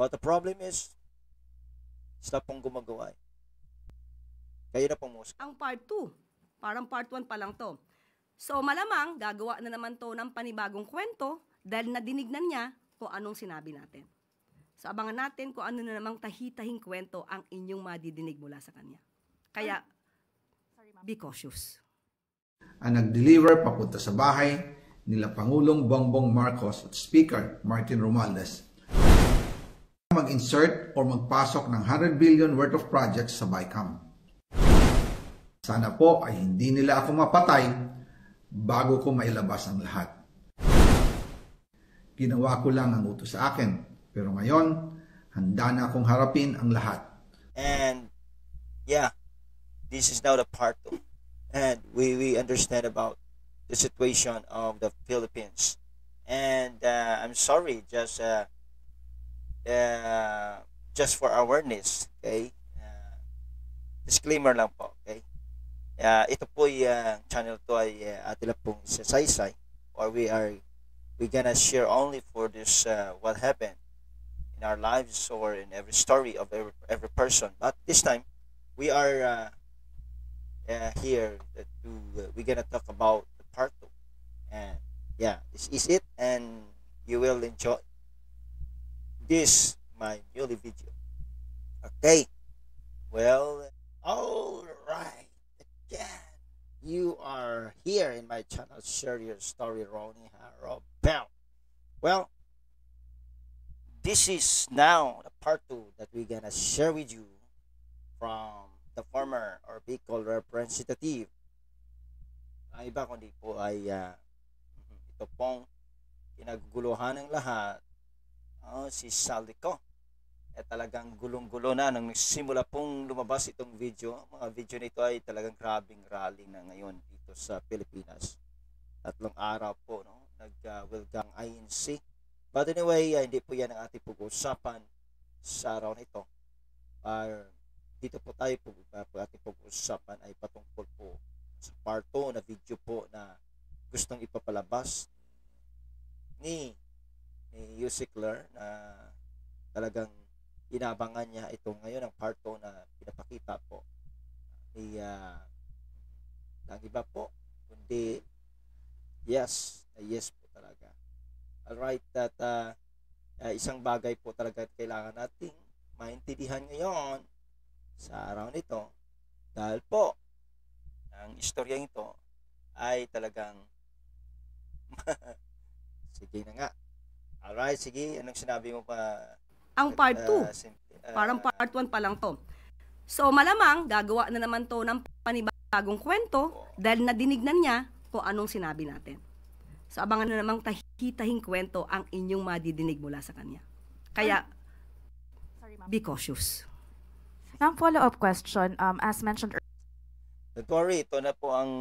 But the problem is, sila pong gumagawa. Kayo na pong musika. Ang part 2, parang part 1 pa lang to. So malamang gagawa na naman to ng panibagong kwento dahil nadinignan niya kung anong sinabi natin. So abangan natin kung ano na namang tahitahing kwento ang inyong madidinig mula sa kanya. Kaya, be cautious. Ang nag-deliver papunta sa bahay nila Pangulong Bongbong Marcos at Speaker Martin Romualdez mag-insert o magpasok ng 100 billion worth of projects sa BICAM. Sana po ay hindi nila ako mapatay bago ko mailabas ang lahat. Ginawa ko lang ang utos sa akin, pero ngayon, handa na akong harapin ang lahat. And yeah, this is now the part 2. And we understand about the situation of the Philippines. And I'm sorry, just for awareness, okay? Disclaimer lang po, okay? Ito po yung channel to ay atin lang pong sasaysay, or we gonna share only for this what happened in our lives or in every story of every person. But this time we are here we're gonna talk about the part 2. And yeah, this is it, and you will enjoy this my newly video. Okay, well, all right. Again, you are here in my channel. Share your story, Ronnie Harobel. Well, this is now the part 2 that we're gonna share with you from the former or Bicol representative. Ang iba kundi po ay ito pong kinaguguluhan ng lahat, si Saldico. Talagang gulong-gulo na nang nagsimula pong lumabas itong video. Mga video nito ay talagang grabing rally na ngayon dito sa Pilipinas. 3 araw po, no? Nag-welgang INC. But anyway, hindi po yan ang ating pag-uusapan sa araw na ito. Dito po tayo ating pag-uusapan ay patungkol po sa part 2 na video po na gustong ipapalabas ni Yusikler na talagang inabangan niya ito ngayon ang part 2 na pinapakita po ni ng iba po, kundi yes po talaga. Alright, that isang bagay po talaga kailangan nating maintindihan ngayon sa araw nito, dahil po ang istoryang ito ay talagang sige na nga. Alright, sige, anong sinabi mo pa? Ang part 2, parang part 1 pa lang to. So malamang gagawa na naman to ng panibagong kwento dahil nadinignan niya kung anong sinabi natin. So abangan na namang tahitahing kwento ang inyong madidinig mula sa kanya. Kaya, be cautious. Ma'am, follow-up question. As mentioned earlier. Don't worry, ito na po ang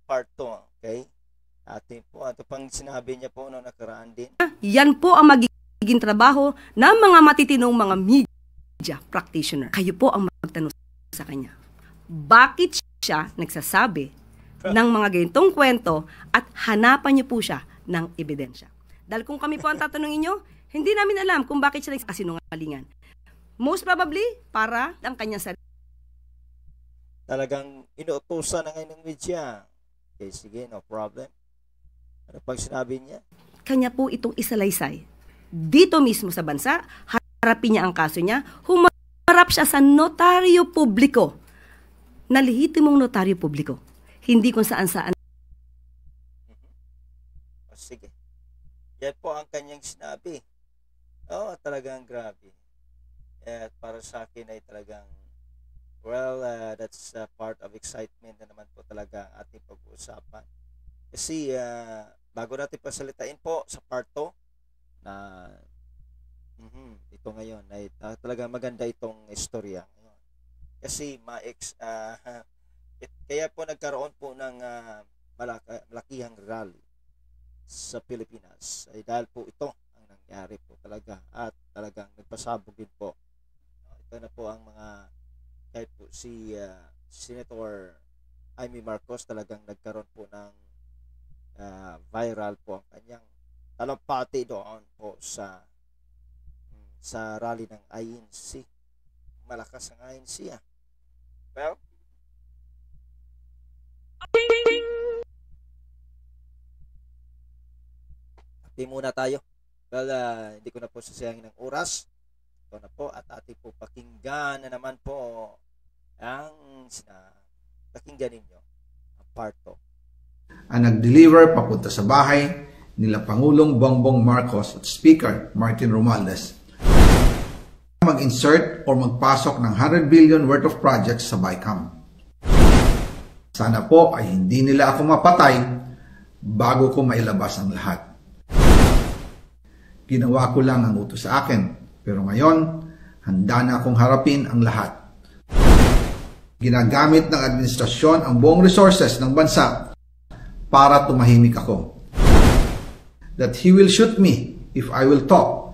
part 2, okay? Atin po, ito pang sinabi niya po noong nakaraan din. Yan po ang magiging trabaho ng mga matitinong mga media practitioner. Kayo po ang magtanong sa kanya. Bakit siya nagsasabi ng mga ganitong kwento at hanapan niyo po siya ng ebidensya? Dahil kung kami po ang tatanungin niyo, hindi namin alam kung bakit siya nagsasinungalingan. Most probably, para ang kanyang sarili. Talagang inuutusan na ngayon ng media. Okay, sige, no problem. Ano pang sinabi niya? Kanya po itong isalaysay. Dito mismo sa bansa, harapin niya ang kaso niya, humarap siya sa notaryo publiko, na lehitimong notaryo publiko. Hindi kung saan-saan. O, sige. Yan po ang kanyang sinabi. Talagang grabe. At para sa akin ay talagang, well, that's part of excitement na naman po talaga ang ating pag-uusapan. Kasi bago natin pasalitain po sa part 2 na ito ngayon ay talagang maganda itong istorya ngayon. Kasi kaya po nagkaroon po ng malakihang rally sa Pilipinas ay dahil po ito ang nangyari po talaga at talagang nagpasabog din po. Ito na po ang mga kahit po si Senator Amy Marcos talagang nagkaroon po ng viral po ang kanyang talampati doon po sa sa rally ng INC. Malakas ang INC Well, happy muna tayo. Well, hindi ko na po sasayangin ng oras. Ito na po at ating po pakinggan na naman po ang pakinggan ninyo ang part 2. Ang nag-deliver papunta sa bahay nila Pangulong Bongbong Marcos at Speaker Martin Romualdez mag-insert o magpasok ng 100 billion worth of projects sa BICAM. Sana po ay hindi nila ako mapatay bago ko mailabas ang lahat. Ginawa ko lang ang utos sa akin, pero ngayon, handa na akong harapin ang lahat. Ginagamit ng administrasyon ang buong resources ng bansa para tumahimik ako. That he will shoot me if I will talk.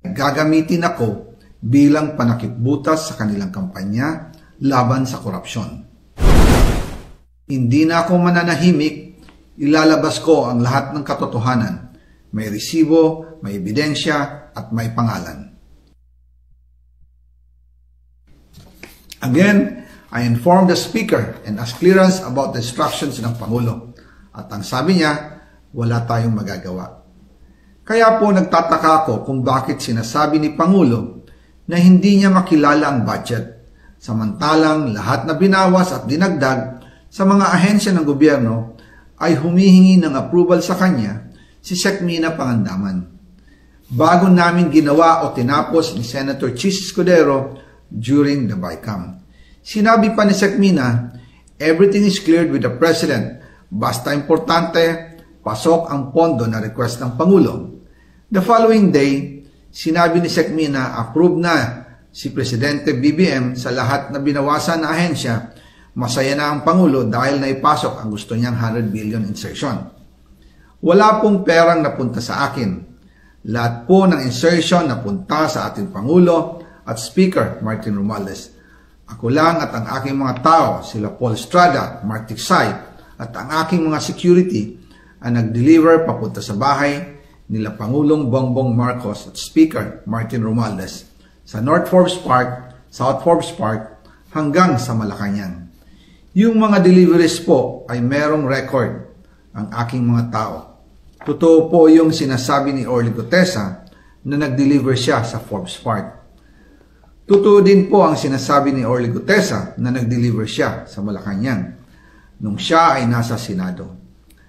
Gagamitin ako bilang panakipbutas sa kanilang kampanya laban sa korupsyon. Hindi na ako mananahimik, ilalabas ko ang lahat ng katotohanan. May resibo, may ebidensya, at may pangalan. Again, I informed the Speaker and asked clearance about the instructions ng Pangulo. At ang sabi niya, wala tayong magagawa. Kaya po nagtataka ako kung bakit sinasabi ni Pangulo na hindi niya makilala ang budget, samantalang lahat na binawas at dinagdag sa mga ahensya ng gobyerno ay humihingi ng approval sa kanya si Sec. Mina Pangandaman. Bago namin ginawa o tinapos ni Senator Chis Escudero during the BICAM. Sinabi pa ni Sec. Mina, everything is cleared with the President. Basta importante, pasok ang pondo na request ng Pangulo. The following day, sinabi ni Sec. Mina, approve na si Presidente BBM sa lahat na binawasan na ahensya. Masaya na ang Pangulo dahil naipasok ang gusto niyang 100 billion insertion. Wala pong perang napunta sa akin. Lahat po ng insertion napunta sa ating Pangulo at Speaker Martin Romualdez. Ako lang at ang aking mga tao, sila Paul Estrada, Mark Tiksay, at ang aking mga security ang nag-deliver papunta sa bahay nila Pangulong Bongbong Marcos at Speaker Martin Romualdez sa North Forbes Park, South Forbes Park hanggang sa Malacanang. Yung mga deliveries po ay merong record ang aking mga tao. Totoo po yung sinasabi ni Orly Gutesa na nag-deliver siya sa Forbes Park. Totoo din po ang sinasabi ni Orly Gutesa na nag-deliver siya sa Malacanang nung siya ay nasa Senado.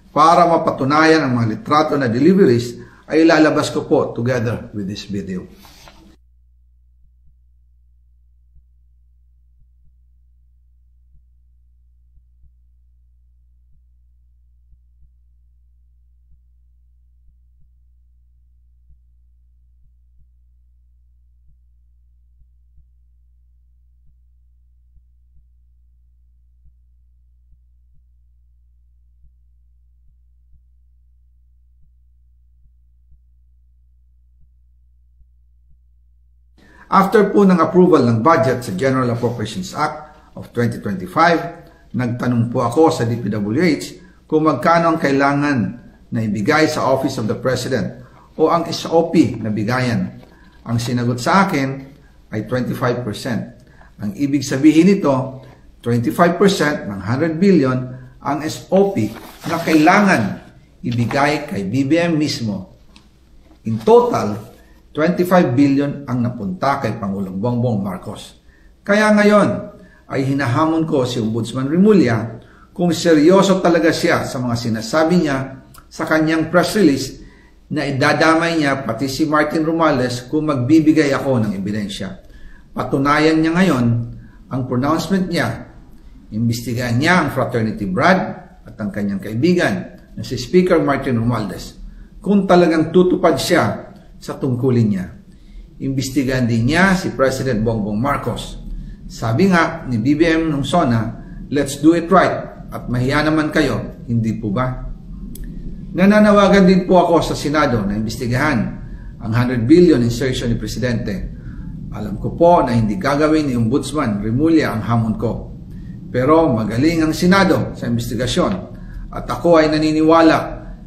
Para mapatunayan ang mga litrato na deliveries ay ilalabas ko po together with this video. After po ng approval ng budget sa General Appropriations Act of 2025, nagtanong po ako sa DPWH kung magkano ang kailangan na ibigay sa Office of the President o ang SOP na bigayan. Ang sinagot sa akin ay 25%. Ang ibig sabihin nito, 25% ng 100 billion ang SOP na kailangan ibigay kay BBM mismo. In total, 25 billion ang napunta kay Pangulong Bongbong Marcos. Kaya ngayon ay hinahamon ko si Ombudsman Remulla kung seryoso talaga siya sa mga sinasabi niya sa kanyang press release na idadamay niya pati si Martin Romualdez kung magbibigay ako ng ebidensya. Patunayan niya ngayon ang pronouncement niya. Imbestigahan niya ang fraternity Brad at ang kanyang kaibigan na si Speaker Martin Romualdez kung talagang tutupad siya sa tungkulin niya. Imbestigahan din niya si President Bongbong Marcos. Sabi nga ni BBM nung SONA, let's do it right at mahiya naman kayo, hindi po ba? Nananawagan din po ako sa Senado na imbestigahan ang 100 billion insertion ni Presidente. Alam ko po na hindi gagawin ni Ombudsman Remulla ang hamon ko. Pero magaling ang Senado sa investigasyon at ako ay naniniwala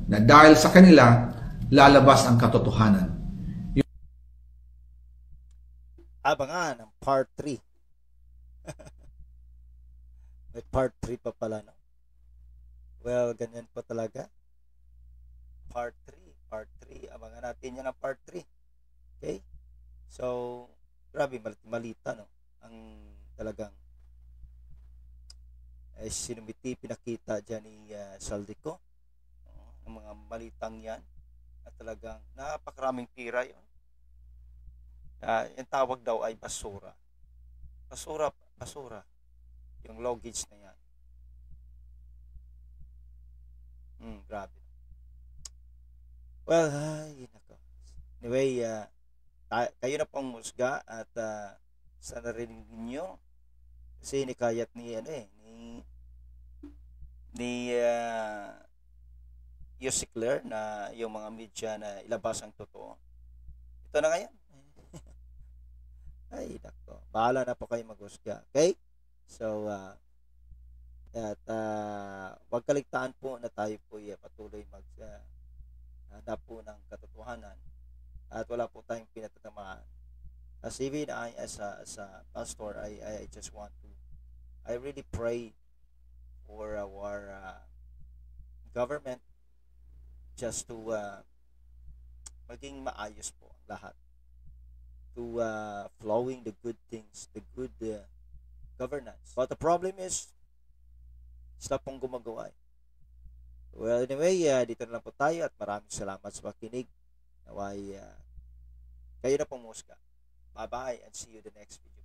na dahil sa kanila lalabas ang katotohanan. abangan ang part 3. May part 3 pa pala, no? Well, ganyan pa talaga. Part 3. Abangan natin yan ang part 3. Okay? So, grabe, malita, no? Ang talagang sinumiti, pinakita dyan ni Saldico. Ang mga malitang yan. At talagang napakaraming tira yun. Yung tawag daw ay basura. Basura. Yung luggage na yan. Grabe. Well, ay, nako. Anyway, kayo na pong musga at sa narinig ninyo kasi nikayat ni Yossi Claire na yung mga media na ilabas ang totoo. Ito na ngayon. Ay, nako. Bahala na po kayo maghusga. Okay? So, at wag kaligtaan po na tayo po patuloy hanap po ng katotohanan at wala po tayong pinatatamaan. As even I as a pastor, I just want to, I really pray for our government just to maging maayos po ang lahat, to flowing the good things, the good governance. But the problem is sila pong gumagawa. Well, anyway, dito na lang po tayo at maraming salamat sa pakinig. Naway kayo na pong musga. Bye-bye and see you the next video.